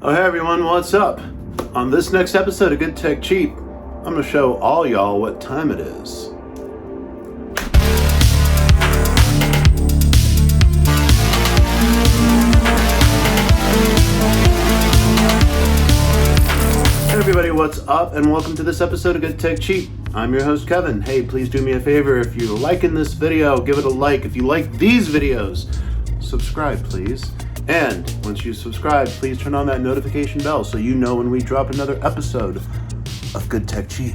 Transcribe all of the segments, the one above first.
Oh, hey everyone, what's up? On this next episode of Good Tech Cheap, I'm going to show all y'all what time it is. Hey everybody, what's up? And welcome to this episode of Good Tech Cheap. I'm your host, Kevin. Hey, please do me a favor. If you're liking this video, give it a like. If you like these videos, subscribe, please. And once you subscribe, please turn on that notification bell so you know when we drop another episode of Good Tech Cheap.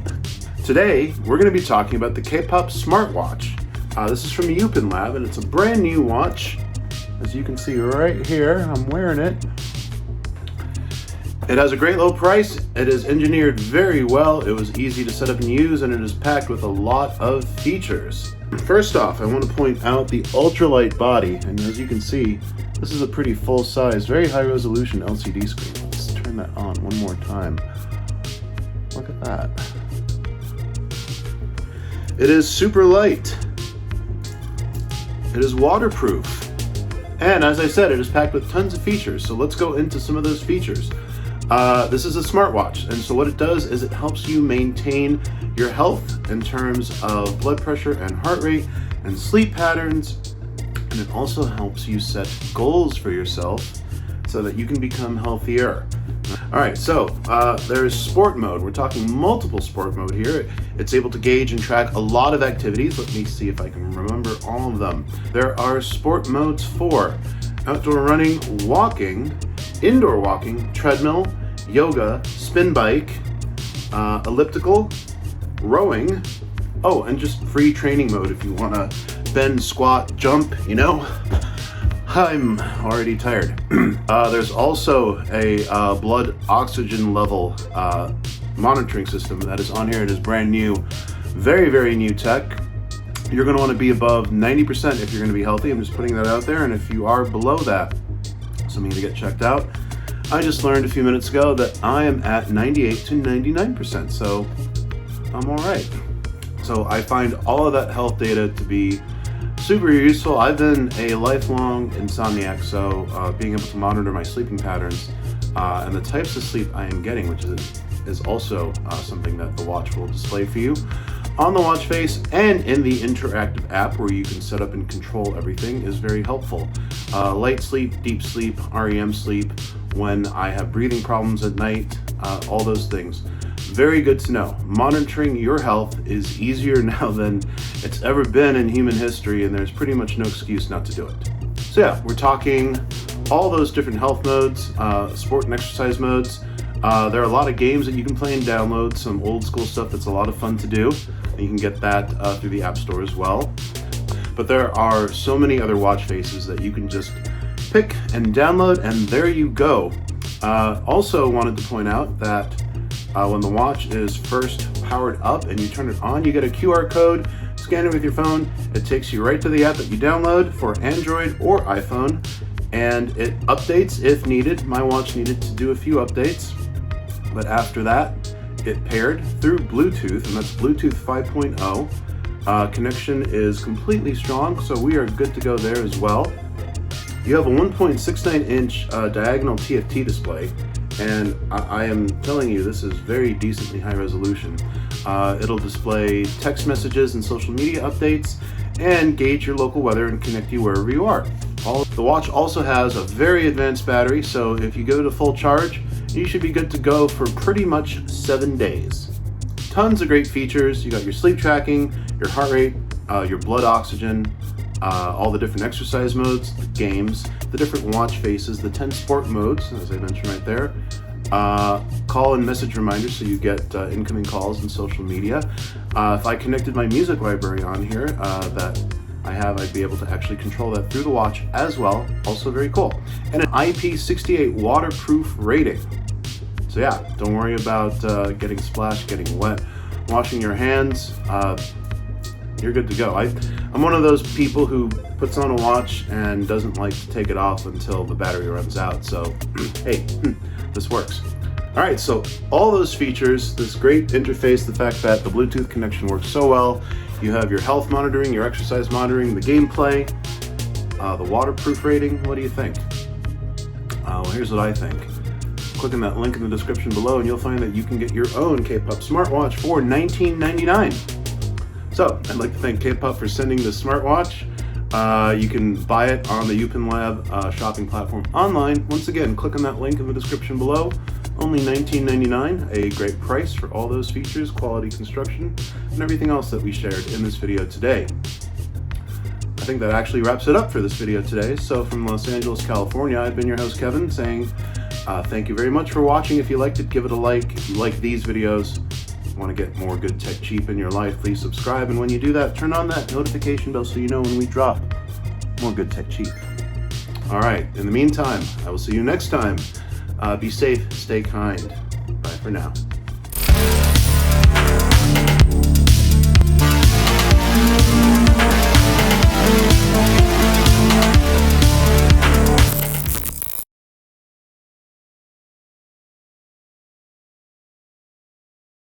Today, we're going to be talking about the K-Pop smartwatch. This is from Yupin Lab, and it's a brand new watch. As you can see right here, I'm wearing it. It has a great low price. It is engineered very well. It was easy to set up and use, and it is packed with a lot of features. First off, I want to point out the ultralight body, and as you can see, this is a pretty full-size, very high-resolution LCD screen. Let's turn that on one more time. Look at that. It is super light. It is waterproof. And as I said, it is packed with tons of features, so let's go into some of those features. This is a smartwatch, and so what it does is it helps you maintain your health in terms of blood pressure and heart rate and sleep patterns. And it also helps you set goals for yourself so that you can become healthier. All right, so there's sport mode. We're talking multiple sport mode here. It's able to gauge and track a lot of activities. Let me see if I can remember all of them. There are sport modes for outdoor running, walking, indoor walking, treadmill, yoga, spin bike, elliptical, rowing. Oh, and just free training mode if you want to bend, squat, jump, you know. I'm already tired. There's also a blood oxygen level monitoring system that is on here. It is brand new, very, very new tech. You're going to want to be above 90% if you're going to be healthy. I'm just putting that out there. And if you are below that, something to get checked out. I just learned a few minutes ago that I am at 98 to 99%, so I'm all right. So I find all of that health data to be super useful. I've been a lifelong insomniac, so being able to monitor my sleeping patterns and the types of sleep I am getting, which is also something that the watch will display for you on the watch face, and in the interactive app where you can set up and control everything is very helpful. Light sleep, deep sleep, REM sleep, when I have breathing problems at night, all those things. Very good to know. Monitoring your health is easier now than it's ever been in human history, and there's pretty much no excuse not to do it. So yeah, we're talking all those different health modes, sport and exercise modes. There are a lot of games that you can play and download, some old school stuff that's a lot of fun to do. You can get that through the App Store as well. But there are so many other watch faces that you can just pick and download, and there you go. Also wanted to point out that when the watch is first powered up and you turn it on, you get a QR code, scan it with your phone. It takes you right to the app that you download for Android or iPhone, and it updates if needed. My watch needed to do a few updates, but after that, it paired through Bluetooth, and that's Bluetooth 5.0. Connection is completely strong, so we are good to go there as well. You have a 1.69 inch diagonal TFT display, and I am telling you, this is very decently high resolution. It'll display text messages and social media updates and gauge your local weather and connect you wherever you are. The watch also has a very advanced battery, so if you go to full charge, you should be good to go for pretty much 7 days. Tons of great features. You got your sleep tracking, your heart rate, your blood oxygen, all the different exercise modes, the games, the different watch faces, the 10 sport modes, as I mentioned right there, call and message reminders so you get incoming calls and social media. If I connected my music library on here that I have, I'd be able to actually control that through the watch as well. Also very cool. And an IP68 waterproof rating. So yeah, don't worry about getting splashed, getting wet, washing your hands. You're good to go. I'm one of those people who puts on a watch and doesn't like to take it off until the battery runs out. So hey, this works. All right, so all those features, this great interface, the fact that the Bluetooth connection works so well, you have your health monitoring, your exercise monitoring, the gameplay, the waterproof rating. What do you think? Well, here's what I think. click on that link in the description below and you'll find that you can get your own K-Pup smartwatch for $19.99. So I'd like to thank K-Pup for sending this smartwatch. You can buy it on the Upin Lab shopping platform online. Once again, click on that link in the description below. Only $19.99, a great price for all those features, quality construction, and everything else that we shared in this video today. I think that actually wraps it up for this video today. So from Los Angeles, California, I've been your host, Kevin, saying thank you very much for watching. If you liked it, give it a like. If you like these videos, want to get more good tech cheap in your life, please subscribe. And when you do that, turn on that notification bell so you know when we drop more good tech cheap. All right, in the meantime, I will see you next time. Be safe, stay kind. Bye for now.